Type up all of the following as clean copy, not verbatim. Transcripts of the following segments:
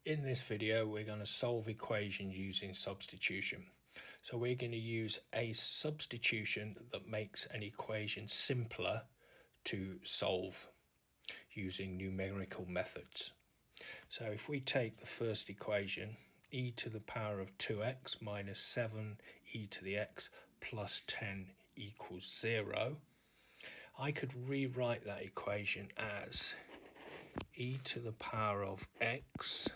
In this video, we're going to solve equations using substitution. So we're going to use a substitution that makes an equation simpler to solve using numerical methods. So if we take the first equation, e to the power of 2x minus 7e to the x plus 10 equals 0, I could rewrite that equation as e to the power of x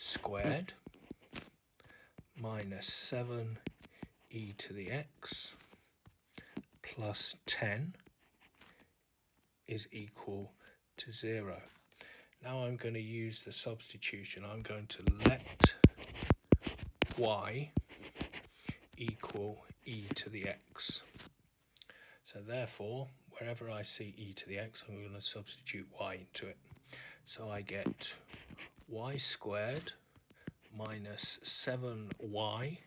squared minus 7e to the x plus 10 is equal to 0. Now I'm going to use the substitution. I'm going to let y equal e to the x. So therefore, wherever I see e to the x, I'm going to substitute y into it. So I get y squared minus 7y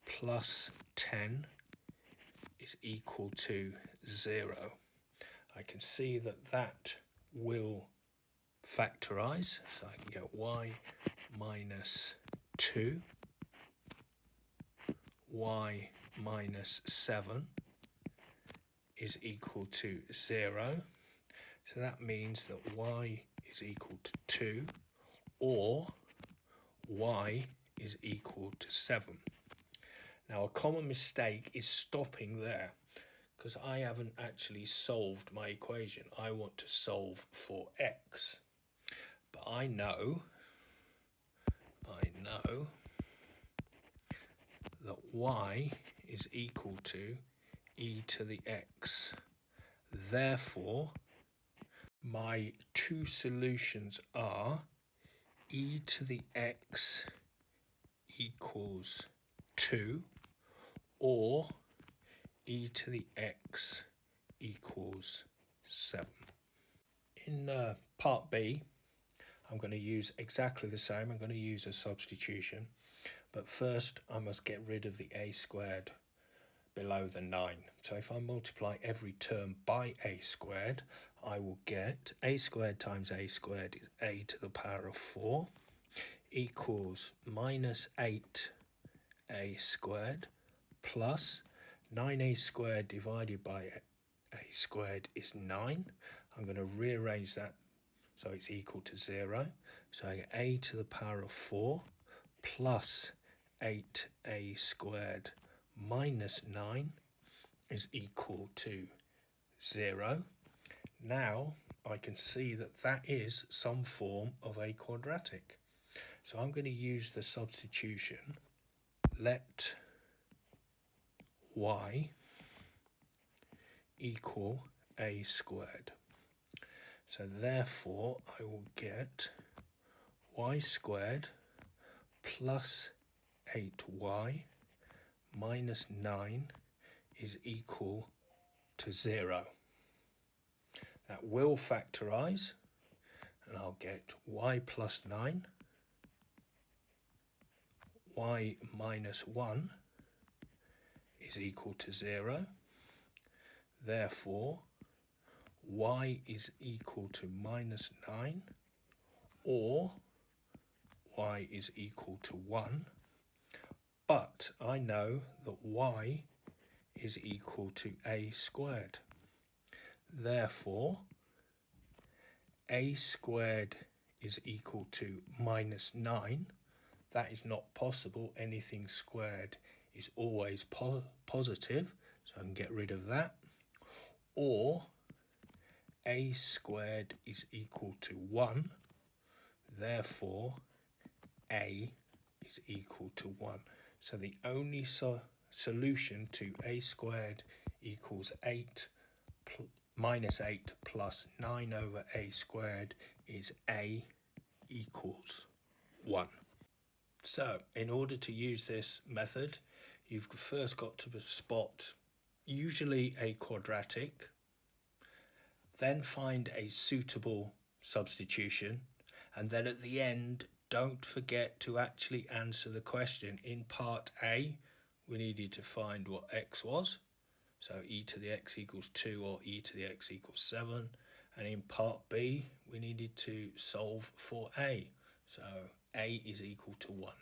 plus 10 is equal to 0. I can see that will factorize, so I can get y minus 2, y minus 7 is equal to 0. So that means that y is equal to 2 or y is equal to 7. Now a common mistake is stopping there because I haven't actually solved my equation. I want to solve for x. But I know that y is equal to e to the x. Therefore, my two solutions are e to the x equals 2 or e to the x equals 7. In part B, I'm going to use exactly the same. I'm going to use a substitution, but first I must get rid of the a squared below the 9. So if I multiply every term by a squared, I will get a squared times a squared is a to the power of 4 equals minus 8a squared plus 9a squared divided by a squared is 9. I'm going to rearrange that so it's equal to 0. So I get a to the power of 4 plus 8a squared minus 9 is equal to 0. Now I can see that is some form of a quadratic. So I'm going to use the substitution. Let y equal a squared. So therefore I will get y squared plus 8y minus 9 is equal to 0. That will factorize, and I'll get y plus 9, y minus 1 is equal to 0. Therefore, y is equal to minus 9 or y is equal to 1. But I know that y is equal to a squared. Therefore, a squared is equal to minus 9. That is not possible. Anything squared is always positive, so I can get rid of that. Or a squared is equal to 1. Therefore, a is equal to 1. So the only solution to a squared equals 8 minus 8 plus 9 over a squared is a equals 1. So in order to use this method, you've first got to spot usually a quadratic, then find a suitable substitution, and then at the end don't forget to actually answer the question. In part A, we needed to find what x was, so e to the x equals 2 or e to the x equals 7, And in part B, we needed to solve for A. So A is equal to 1.